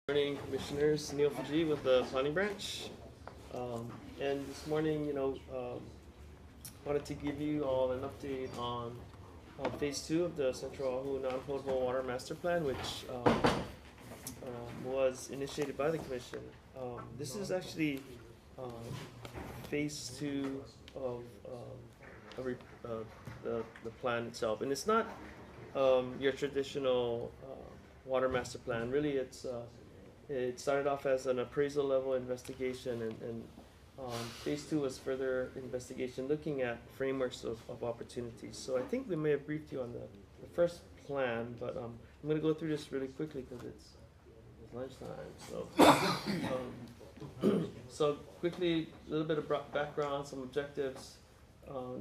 Good morning, Commissioners. Neil Fujii with the Planning Branch. And this morning, wanted to give you all an update on Phase 2 of the Central Oahu Non-Potable Water Master Plan, which was initiated by the Commission. This is actually Phase 2 of the plan itself, and it's not your traditional water master plan. Really, it started off as an appraisal level investigation, and Phase 2 was further investigation looking at frameworks of opportunities. So I think we may have briefed you on the first plan, but I'm going to go through this really quickly because it's lunchtime. So quickly, a little bit of background, some objectives,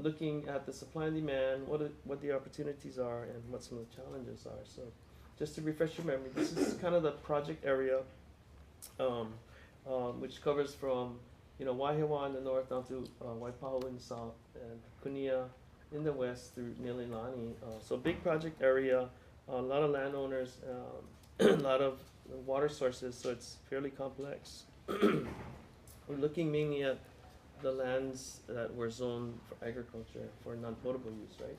looking at the supply and demand, what the opportunities are, and what some of the challenges are. So just to refresh your memory, this is kind of the project area, which covers from Waihewa in the north down to Waipahu in the south, and Kunia in the west through Nililani. So big project area, a lot of landowners, a lot of water sources, so it's fairly complex. We're looking mainly at the lands that were zoned for agriculture for non-potable use, right?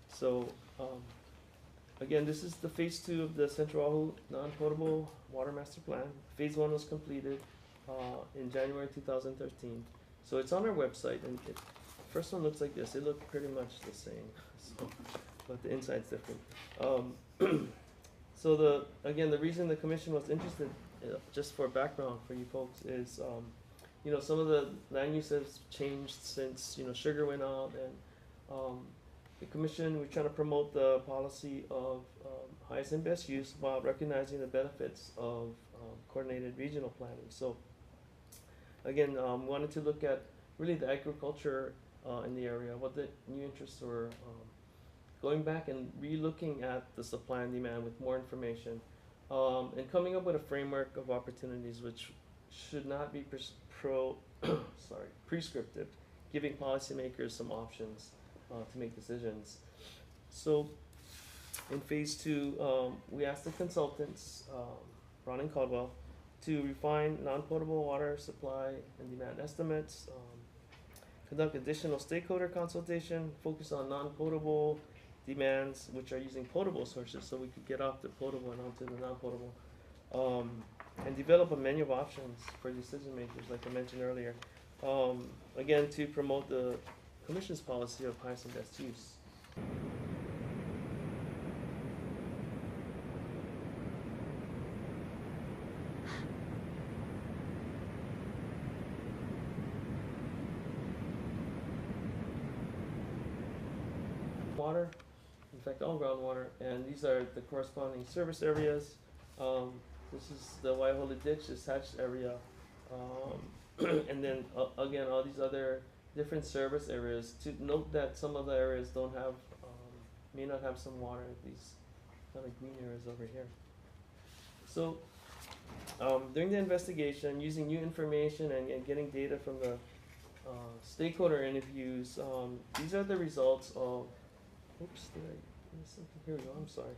So again, this is the Phase 2 of the Central Oahu Non-Potable Water Master Plan. Phase 1 was completed in January 2013. So it's on our website, and the first one looks like this. It looked pretty much the same, so, but the inside's different. So the reason the Commission was interested, just for background for you folks, is some of the land use has changed since sugar went out, and the Commission, we're trying to promote the policy of highest and best use while recognizing the benefits of coordinated regional planning. So again, wanted to look at really the agriculture in the area, what the new interests were, going back and re-looking at the supply and demand with more information, and coming up with a framework of opportunities which should not be prescriptive, giving policymakers some options to make decisions. So in Phase 2, we asked the consultants, Ron and Caldwell, to refine non-potable water supply and demand estimates, conduct additional stakeholder consultation, focus on non-potable demands which are using potable sources, so we could get off the potable and onto the non-potable, and develop a menu of options for decision makers, like I mentioned earlier. Again, to promote the Commission's policy of highest and best use. Water, in fact all groundwater, and these are the corresponding service areas. This is the Waihola Ditch, this hatched area, and then again all these other different service areas. To note that some of the areas don't have, may not have some water, these kind of green areas over here. So during the investigation, using new information and getting data from the stakeholder interviews, these are the results of, oops, did I miss something? Here we go, I'm sorry.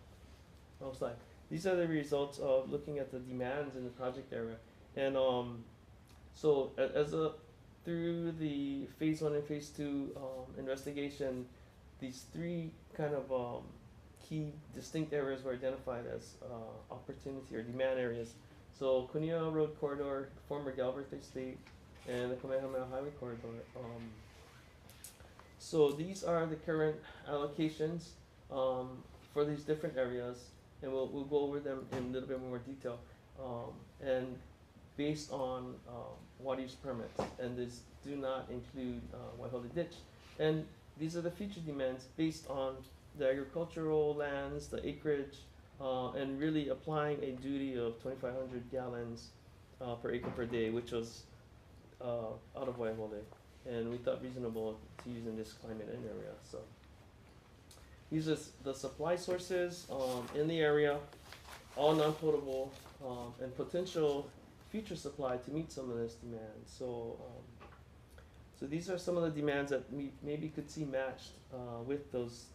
Oh, sorry. These are the results of looking at the demands in the project area. And so through the Phase 1 and Phase 2 investigation, these three kind of key distinct areas were identified as opportunity or demand areas. So Kunia Road Corridor, former Galbraith Estate, and the Kamehameha Highway Corridor. So these are the current allocations for these different areas, and we'll go over them in a little bit more detail. And based on water use permits, and this do not include Waihola Ditch. And these are the future demands based on the agricultural lands, the acreage, and really applying a duty of 2,500 gallons per acre per day, which was out of Waihola, and we thought reasonable to use in this climate and area. So these are the supply sources in the area, all non-potable, and potential future supply to meet some of this demand. So so these are some of the demands that we maybe could see matched with those,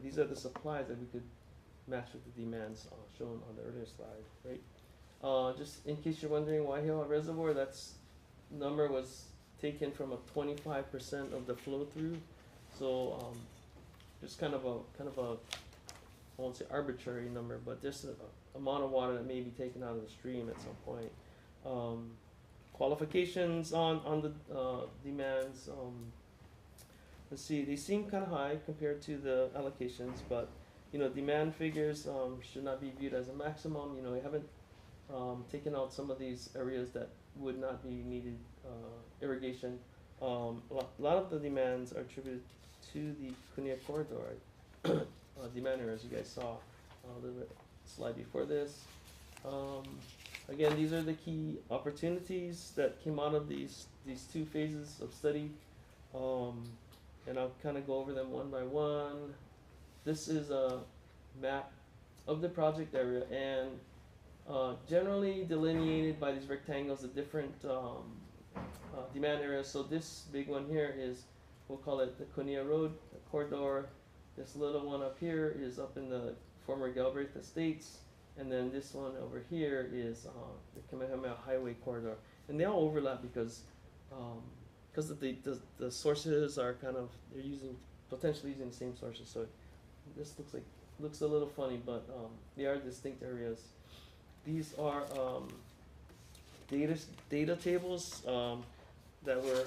these are the supplies that we could match with the demands shown on the earlier slide, right? Just in case you're wondering, Waihewa Reservoir, that's number was taken from a 25% of the flow through. So just kind of a I won't say arbitrary number, but just a amount of water that may be taken out of the stream at some point. Qualifications on the demands. Let's see, they seem kind of high compared to the allocations, but demand figures should not be viewed as a maximum. We haven't taken out some of these areas that would not be needed irrigation. A lot of the demands are attributed to the Kunia corridor demand areas you guys saw a little bit slide before this. Again, these are the key opportunities that came out of these two phases of study, and I'll kind of go over them one by one. This is a map of the project area, and generally delineated by these rectangles, the different demand areas. So this big one here is, we'll call it the Kunia Road corridor. This little one up here is up in the former Galbraith Estates, and then this one over here is the Kamehameha Highway corridor, and they all overlap because the sources are they're potentially using the same sources. So this looks a little funny, but they are distinct areas. These are data tables that were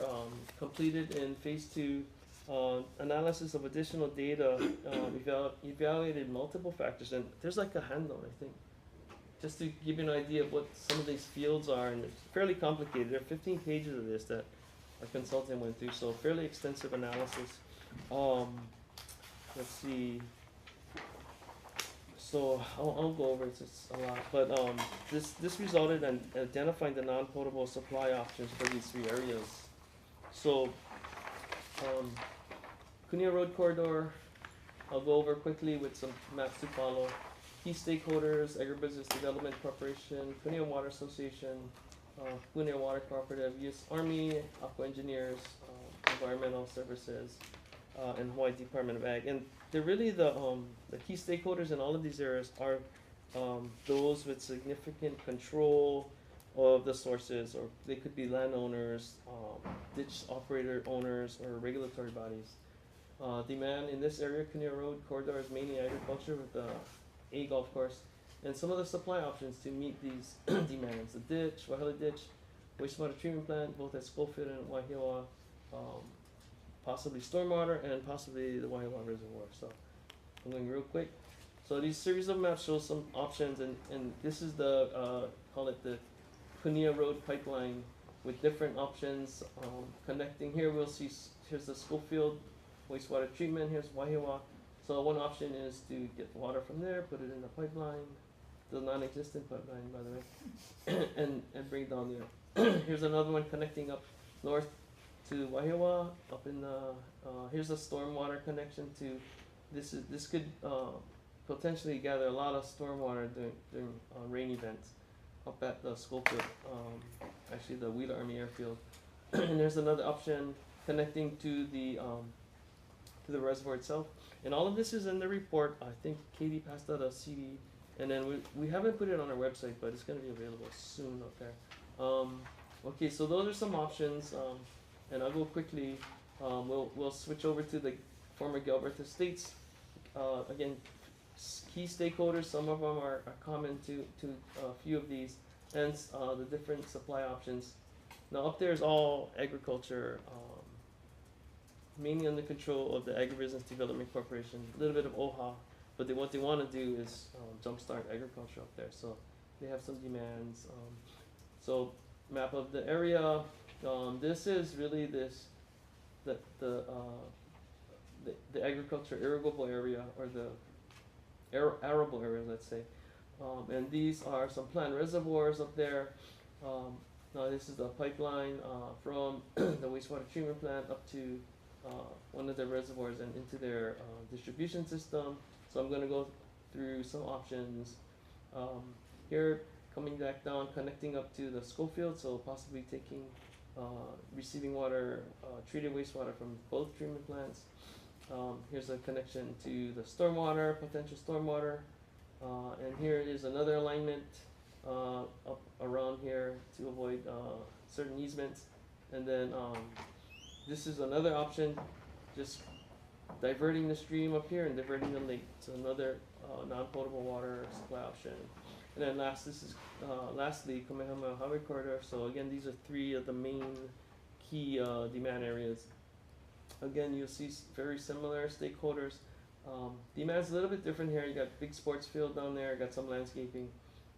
completed in phase 2. Analysis of additional data evaluated multiple factors, and there's like a handout, I think, just to give you an idea of what some of these fields are, and it's fairly complicated. There are 15 pages of this that our consultant went through, so fairly extensive analysis. Let's see. So I'll go over it, it's a lot, but this resulted in identifying the non-potable supply options for these 3 areas. So Kunia Road corridor, I'll go over quickly with some maps to follow. Key stakeholders: Agribusiness Development Corporation, Kunia Water Association, Kunia Water Cooperative, U.S. Army, Aqua Engineers, Environmental Services, and Hawaii Department of Ag. And they're really the key stakeholders in all of these areas are those with significant control of the sources, or they could be landowners, ditch operator owners, or regulatory bodies. Demand in this area, Kunia Road corridor, is mainly agriculture with a golf course, and some of the supply options to meet these demands: the ditch, Waihala Ditch, wastewater treatment plant, both at Schofield and Waihewa, possibly stormwater, and possibly the Waihewa Reservoir. So I'm going real quick. So these series of maps show some options, and this is the call it the Kunia Road pipeline with different options connecting. Here we'll see here's the Schofield wastewater treatment. Here's Waihewa. So one option is to get water from there, put it in the pipeline, the non-existent pipeline, by the way, and bring it down there. Here's another one connecting up north to Waihewa. Up in the here's a stormwater connection to this could potentially gather a lot of stormwater during rain events up at the Schofield, actually the Wheeler Army Airfield. And there's another option connecting to the reservoir itself. And all of this is in the report. I think Katie passed out a CD, and then we haven't put it on our website, but it's going to be available soon up there. Okay, so those are some options, and I'll go quickly. We'll switch over to the former Galbraith Estates. Again, key stakeholders. Some of them are common to a few of these, and the different supply options. Now up there is all agriculture. Mainly under control of the Agribusiness Development Corporation, a little bit of Oahu, but what they want to do is jumpstart agriculture up there. So they have some demands. So map of the area. This is really the agriculture irrigable area, or the arable area, let's say. And these are some planned reservoirs up there. Now this is the pipeline from the wastewater treatment plant up to one of the reservoirs and into their distribution system. So I'm going to go through some options. Here, coming back down, connecting up to the Schofield, so possibly taking, receiving water, treated wastewater from both treatment plants. Here's a connection to the stormwater, potential stormwater. And here is another alignment up around here to avoid certain easements. And then this is another option, just diverting the stream up here and diverting the lake. So another non-potable water supply option. And then lastly, Kamehameha Highway Corridor. So again, these are three of the main key demand areas. Again, you'll see very similar stakeholders. Demand's a little bit different here. You got big sports field down there, got some landscaping,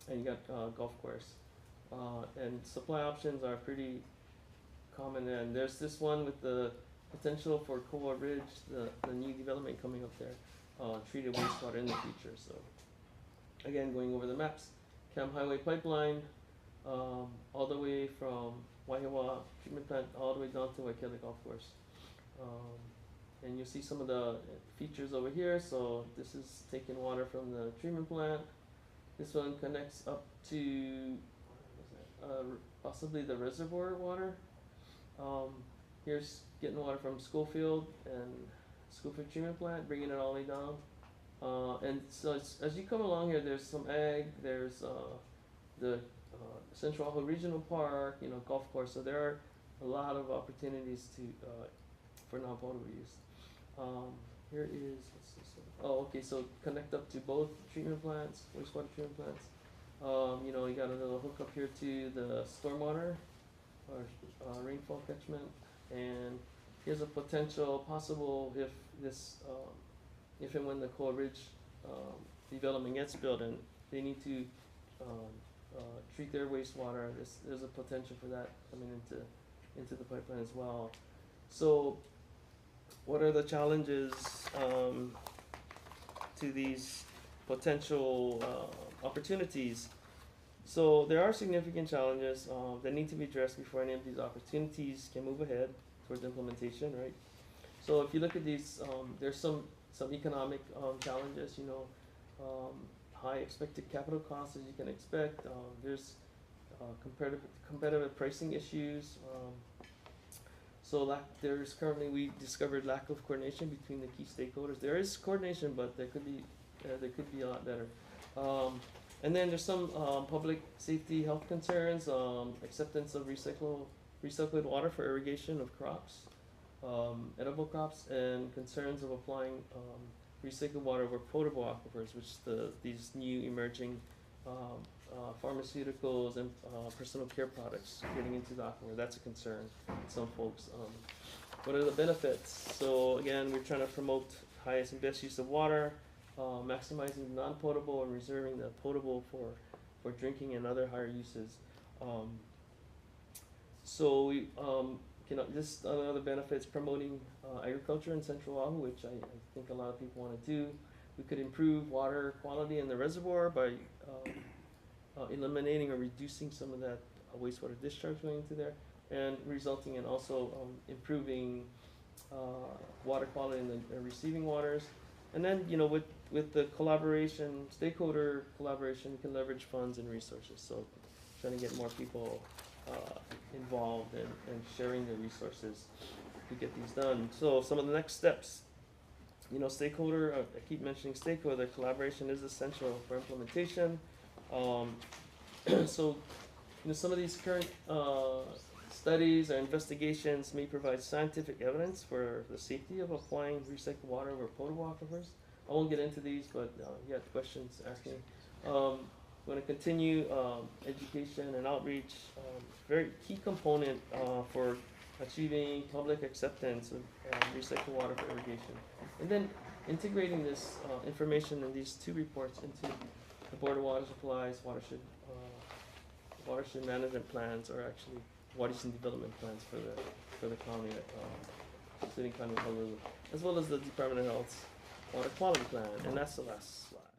and you got golf course. And supply options are pretty common. And there's this one with the potential for Koa Ridge, the new development coming up there, treated wastewater in the future. So again, going over the maps, Cam Highway Pipeline, all the way from Waihewa treatment plant all the way down to Waikele Golf Course. And you'll see some of the features over here. So this is taking water from the treatment plant. This one connects up to possibly the reservoir water. Here's getting water from Schofield and Schofield treatment plant, bringing it all the way down. And so as you come along here, there's some ag, there's the Central Oahu Regional Park, golf course. So there are a lot of opportunities to for non-potable use. Here is, what's this one? Oh, okay, so connect up to both treatment plants, wastewater treatment plants. You got a little hookup here to the stormwater or rainfall catchment. And here's a potential possible if this, if and when the Koa Ridge development gets built and they need to treat their wastewater, there's a potential for that coming into the pipeline as well. So what are the challenges to these potential opportunities? So there are significant challenges that need to be addressed before any of these opportunities can move ahead towards implementation, right? So if you look at these, there's some economic challenges, high expected capital costs as you can expect. There's competitive pricing issues. So there's currently, we discovered lack of coordination between the key stakeholders. There is coordination, but there could be a lot better. And then there's some public safety health concerns, acceptance of recycled water for irrigation of crops, edible crops, and concerns of applying recycled water over potable aquifers, which these new emerging pharmaceuticals and personal care products getting into the aquifer. That's a concern with some folks. What are the benefits? So again, we're trying to promote highest and best use of water, maximizing the non-potable and reserving the potable for drinking and other higher uses. So we this other benefits, promoting agriculture in Central Oahu, which I think a lot of people want to do. We could improve water quality in the reservoir by eliminating or reducing some of that wastewater discharge going into there, and resulting in also improving water quality in the receiving waters. And then, with the collaboration, stakeholder collaboration, we can leverage funds and resources. So trying to get more people involved and sharing their resources to get these done. So some of the next steps, stakeholder, I keep mentioning stakeholder collaboration is essential for implementation. So, some of these current studies or investigations may provide scientific evidence for the safety of applying recycled water over potable aquifers. I won't get into these, but you have questions, ask me. We're going to continue education and outreach, very key component for achieving public acceptance of recycled water for irrigation. And then integrating this information in these two reports into the Board of Water Supplies, watershed management plans, or actually watershed development plans for the county, City County of Honolulu, as well as the Department of Health's water quality plan. And that's the last slide.